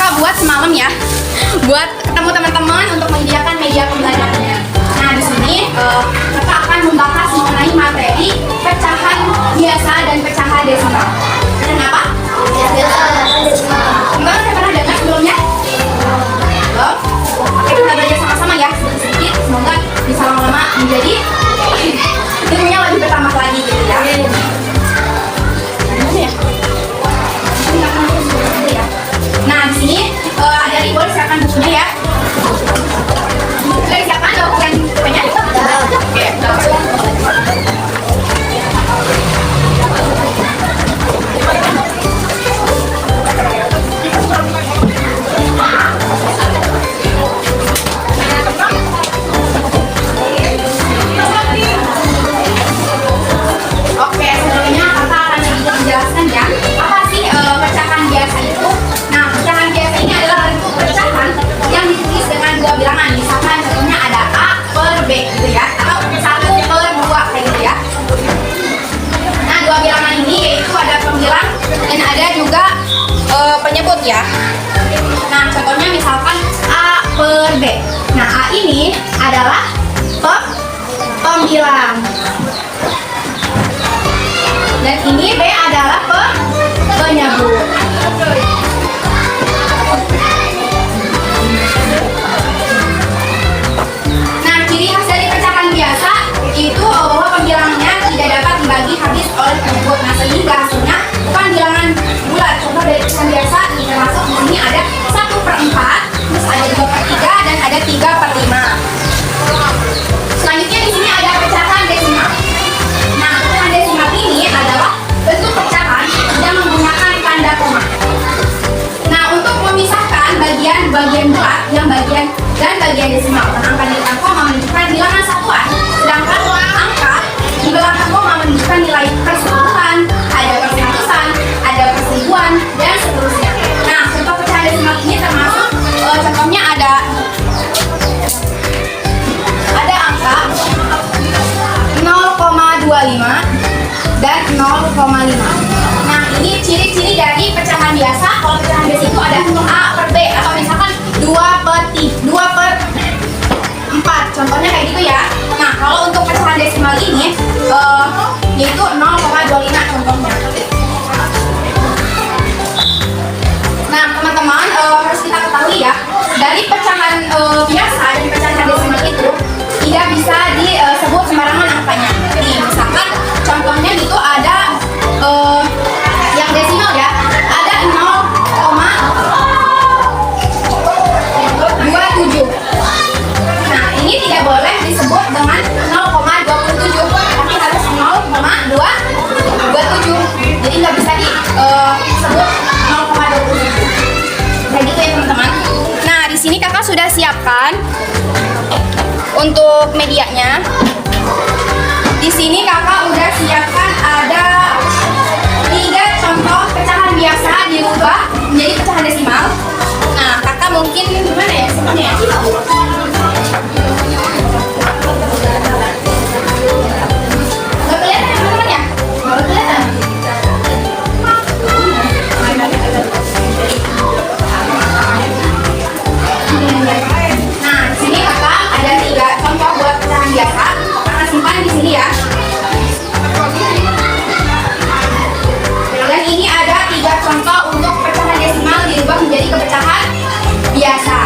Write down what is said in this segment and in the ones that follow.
kakak buat semalam ya, buat ketemu teman-teman untuk menyediakan media pembelajarannya. Nah di sini kakak akan membahas mengenai materi pecahan biasa dan pecahan desimal. Kenapa? Biasa dan desimal. Kemarin saya pernah dengar sebelumnya? Belum? Oke, kita belajar sama-sama ya, sedikit-sedikit. Semoga bisa lama-lama menjadi ilmunya lebih bertambah lagi gitu ya. Nah di sini ada boleh siapkan bukunya ya. Boleh siapkan dokumen bukunya. Oke. Oke, sebelumnya kakak akan sedikit menjelaskan ya, apa sih pecahan biasa itu. Nah, pecahan biasa ini adalah bentuk pecahan yang ditulis dengan dua bilangan. Misalkan contohnya ada A per B gitu ya, atau 1 per 2 kayak gitu ya. Nah, dua bilangan ini yaitu ada pembilang dan ada juga penyebut ya. Nah, contohnya misalkan A per B. Nah, A ini adalah pembilang. Dan ini B adalah penyebut. Nah, ciri khas dari pecahan biasa itu bahwa pembilangnya tidak dapat dibagi habis oleh penyebut. Nah, sehingga hasilnya bukan bilangan bulat. Contoh dari pecahan biasa termasuk di sini ada 1/4, terus ada 2/3 dan ada 3/5. Selanjutnya di sini ada pecahan desimal. Nah, pecahan desimal ini adalah bentuk pecahan yang menggunakan tanda koma. Nah, untuk memisahkan bagian bulat yang bagian desimal, angka di depan koma menunjukkan bilangan satuan, sedangkan angka di belakang koma menunjukkan nilai persatuan, ada persatusan, ada perseribuan, dan seterusnya. Nah, contoh pecahan desimal ini termasuk contohnya ada angka 0,25 dan 0,5. Nah, ini ciri-ciri dari pecahan biasa. Kalau pecahan biasa itu ada A per B atau misalkan 2/4. Contohnya kayak gitu ya. Nah, kalau untuk pecahan desimal ini yaitu 0,25 contohnya. Nah, teman-teman harus kita ketahui ya, dari pecahan biasa dan pecahan desimal itu tidak bisa disebut sembarangan angkanya. Nih, misalkan contohnya itu ada yang desimal ya, ada 0,27. Nah, ini tidak boleh disebut dengan 0,27, tapi harus 0,27. Jadi nggak bisa disebut 0,27. Kayak gitu ya teman-teman. Nah, di sini kakak sudah siapkan untuk medianya. Di sini kakak udah siapkan ada 3 contoh pecahan biasa dirubah menjadi pecahan desimal. Nah, kakak mungkin gimana ya sebenarnya? Nggak kelihatan teman-teman ya? Nggak kelihatan. Nah, di sini kakak ada 3 contoh buat pecahan biasa. Kakak simpan di sini ya. Dan ini ada 3 contoh untuk pecahan desimal dirubah menjadi kepecahan biasa.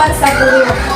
dapat sa puyo.